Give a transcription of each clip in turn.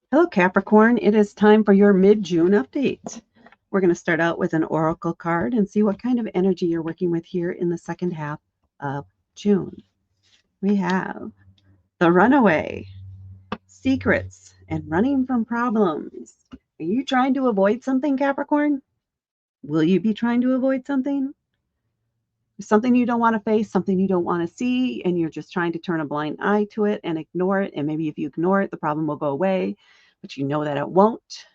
Hello, Capricorn. It is time for your mid-June update. We're going to start out with an oracle card and see what kind of energy you're working with here in the second half of June. We have the runaway, secrets, and running from problems. Are you trying to avoid something, Capricorn? Will you be trying to avoid something? Something you don't want to face, something you don't want to see, and you're just trying to turn a blind eye to it and ignore it. And maybe if you ignore it, the problem will go away, but you know that it won't,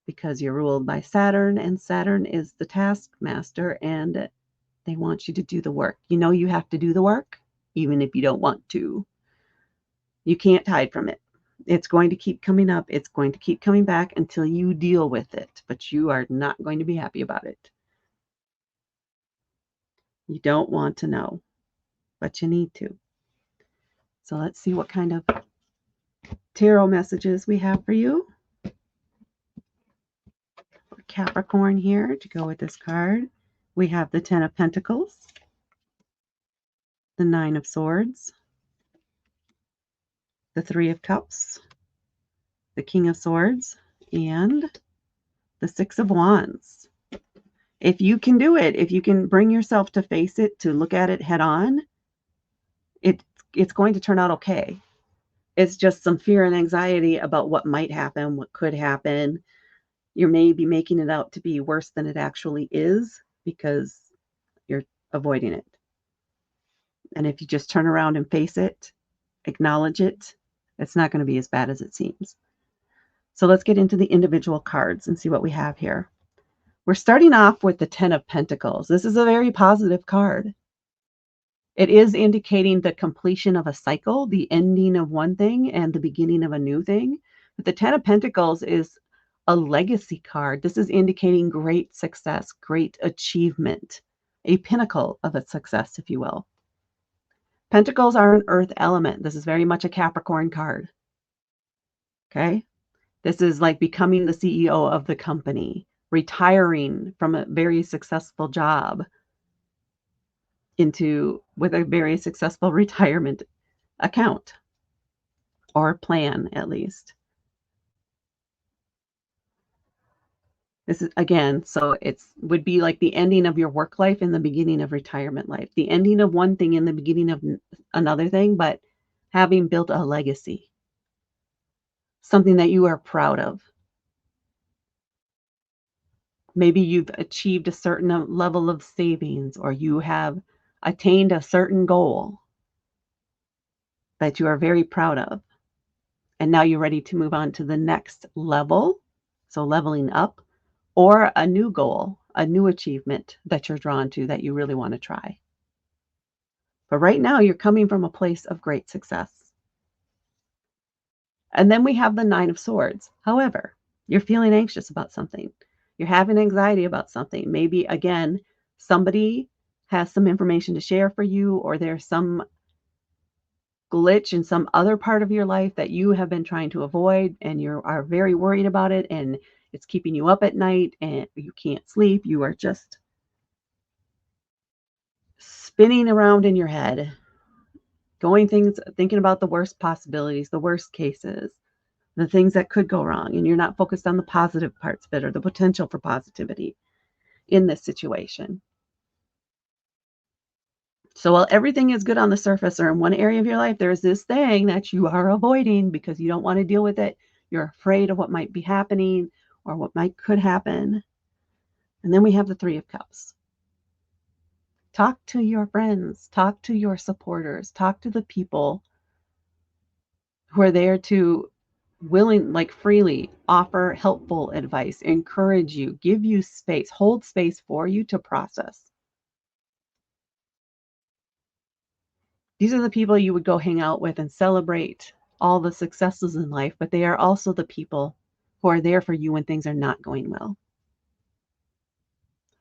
because you're ruled by Saturn, and Saturn is the taskmaster, and they want you to do the work. You know you have to do the work, even if you don't want to. You can't hide from it. It's going to keep coming up. It's going to keep coming back until you deal with it, but you are not going to be happy about it. You don't want to know, but you need to. So let's see what kind of tarot messages we have for you. For Capricorn here, to go with this card, we have the Ten of Pentacles, the Nine of Swords, the Three of Cups, the King of Swords, and the Six of Wands. If you can do it, if you can bring yourself to face it, to look at it head on, it's going to turn out okay. It's just some fear and anxiety about what might happen, what could happen. You may be making it out to be worse than it actually is because you're avoiding it. And if you just turn around and face it, acknowledge it, it's not going to be as bad as it seems. So let's get into the individual cards and see what we have here. We're starting off with the Ten of Pentacles. This is a very positive card. It is indicating the completion of a cycle, the ending of one thing and the beginning of a new thing. But the Ten of Pentacles is a legacy card. This is indicating great success, great achievement, a pinnacle of a success, if you will. Pentacles are an earth element. This is very much a Capricorn card. Okay? This is like becoming the CEO of the company, retiring from a very successful job with a very successful retirement account or plan, at least. This is, again, so it's would be like the ending of your work life and the beginning of retirement life, the ending of one thing and the beginning of another thing, but having built a legacy, something that you are proud of. Maybe you've achieved a certain level of savings, or you have attained a certain goal that you are very proud of. And now you're ready to move on to the next level. So leveling up, or a new goal, a new achievement that you're drawn to that you really want to try. But right now you're coming from a place of great success. And then we have the Nine of Swords. However, you're feeling anxious about something. You're having anxiety about something. Maybe, again, somebody has some information to share for you, or there's some glitch in some other part of your life that you have been trying to avoid, and you are very worried about it, and it's keeping you up at night, and you can't sleep. You are just spinning around in your head, thinking about the worst possibilities, the worst cases, the things that could go wrong, and you're not focused on the positive parts of it or the potential for positivity in this situation. So while everything is good on the surface, or in one area of your life, there's this thing that you are avoiding because you don't want to deal with it. You're afraid of what might be happening or what could happen. And then we have the Three of Cups. Talk to your friends, talk to your supporters, talk to the people who are there to freely offer helpful advice, encourage you, give you space, hold space for you to process. These are the people you would go hang out with and celebrate all the successes in life, but they are also the people who are there for you when things are not going well.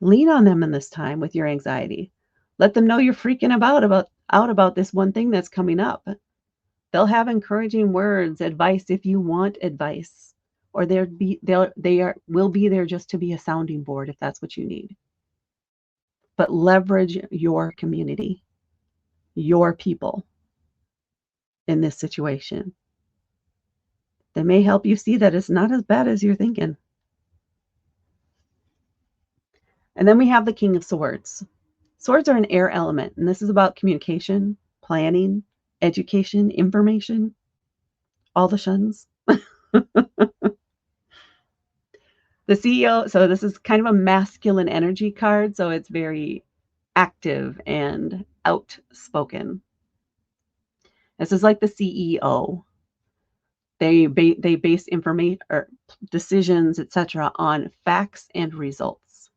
Lean on them in this time with your anxiety. Let them know you're freaking out about this one thing that's coming up. They'll have encouraging words, advice if you want advice, or will be there just to be a sounding board if that's what you need. But leverage your community, your people in this situation. They may help you see that it's not as bad as you're thinking. And then we have the King of Swords. Swords are an air element, and this is about communication, planning, education, information, all the shuns. The CEO, so this is kind of a masculine energy card, so it's very active and outspoken. This is like the CEO. They base information or decisions, etc., on facts and results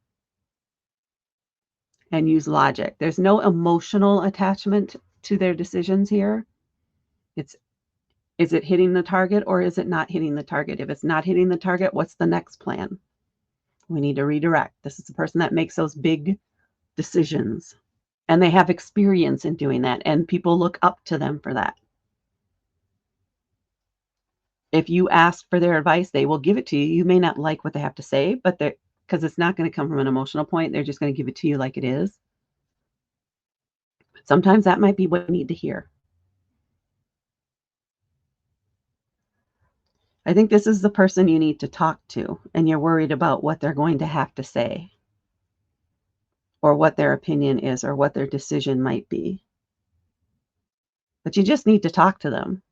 and use logic. There's no emotional attachment to their decisions here. It's, is it hitting the target or is it not hitting the target? If it's not hitting the target, what's the next plan? We need to redirect. This is the person that makes those big decisions, and they have experience in doing that, and people look up to them for that. If you ask for their advice, they will give it to you. You may not like what they have to say, but they're, because it's not going to come from an emotional point, they're just going to give it to you like it is. Sometimes that might be what you need to hear. I think this is the person you need to talk to, and you're worried about what they're going to have to say, or what their opinion is, or what their decision might be. But you just need to talk to them.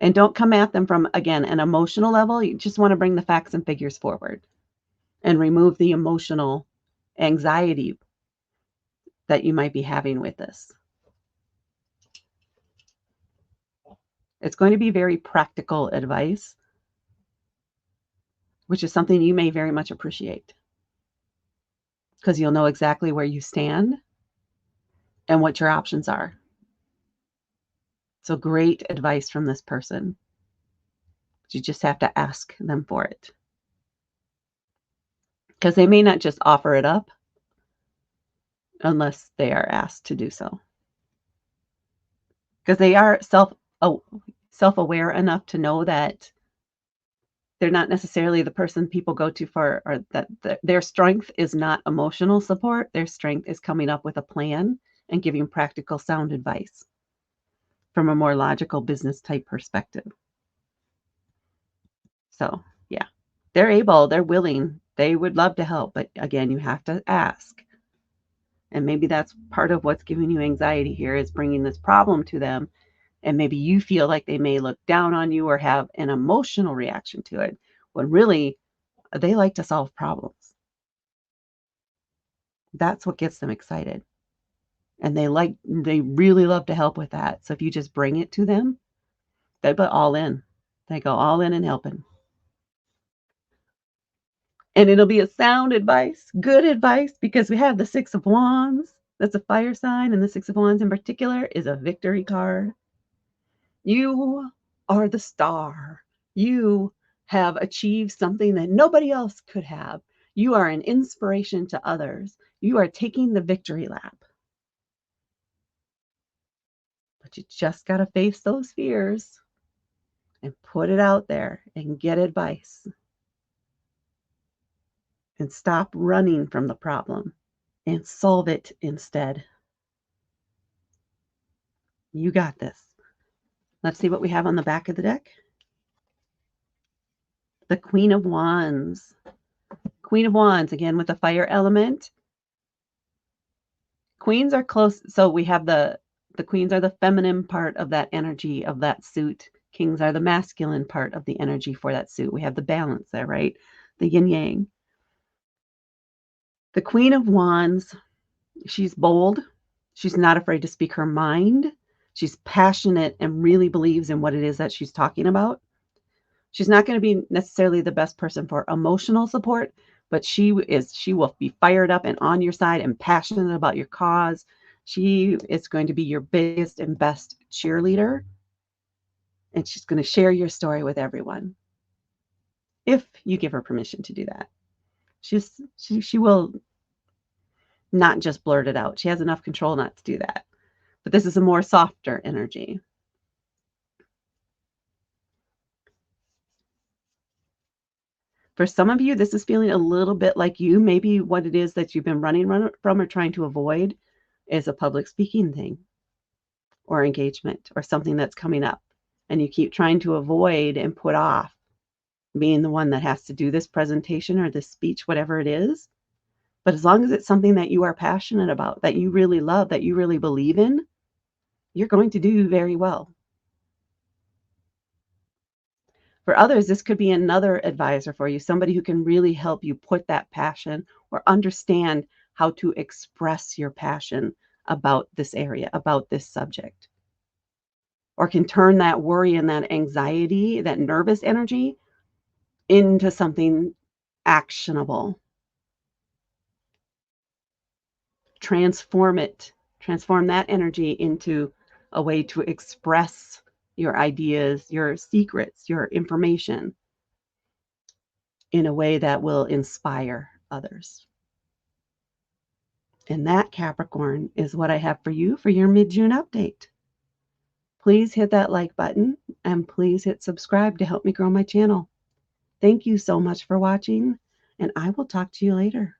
And don't come at them from, again, an emotional level. You just want to bring the facts and figures forward and remove the emotional anxiety that you might be having with this. It's going to be very practical advice, which is something you may very much appreciate, because you'll know exactly where you stand and what your options are. So great advice from this person. You just have to ask them for it, because they may not just offer it up unless they are asked to do so, because they are self-aware enough to know that they're not necessarily the person people go to for, or that their strength is not emotional support. Their strength is coming up with a plan and giving practical, sound advice from a more logical business type perspective. So yeah, they're able, they're willing, they would love to help, but again, you have to ask. And maybe that's part of what's giving you anxiety here, is bringing this problem to them. And maybe you feel like they may look down on you or have an emotional reaction to it, when really they like to solve problems. That's what gets them excited. And they really love to help with that. So if you just bring it to them, they put all in. They go all in and helping. And it'll be a sound advice, good advice, because we have the Six of Wands. That's a fire sign, and the Six of Wands in particular is a victory card. You are the star. You have achieved something that nobody else could have. You are an inspiration to others. You are taking the victory lap. But you just got to face those fears and put it out there and get advice. And stop running from the problem and solve it instead. You got this. Let's see what we have on the back of the deck. The Queen of Wands. Queen of Wands, again, with the fire element. Queens are close. So we have the queens are the feminine part of that energy of that suit. Kings are the masculine part of the energy for that suit. We have the balance there, right? The yin yang. The Queen of Wands, she's bold. She's not afraid to speak her mind. She's passionate and really believes in what it is that she's talking about. She's not going to be necessarily the best person for emotional support, but she will be fired up and on your side and passionate about your cause. She is going to be your biggest and best cheerleader. And she's going to share your story with everyone, if you give her permission to do that. She will not just blurt it out. She has enough control not to do that. But this is a more softer energy. For some of you, this is feeling a little bit like you. Maybe what it is that you've been running from or trying to avoid is a public speaking thing or engagement or something that's coming up. And you keep trying to avoid and put off being the one that has to do this presentation or this speech, whatever it is. But as long as it's something that you are passionate about, that you really love, that you really believe in, you're going to do very well. For others, this could be another advisor for you, somebody who can really help you put that passion or understand how to express your passion about this area, about this subject, or can turn that worry and that anxiety, that nervous energy into something actionable. Transform it, transform that energy into a way to express your ideas, your secrets, your information in a way that will inspire others. And that, Capricorn, is what I have for you for your mid-June update. Please hit that like button and please hit subscribe to help me grow my channel. Thank you so much for watching, and I will talk to you later.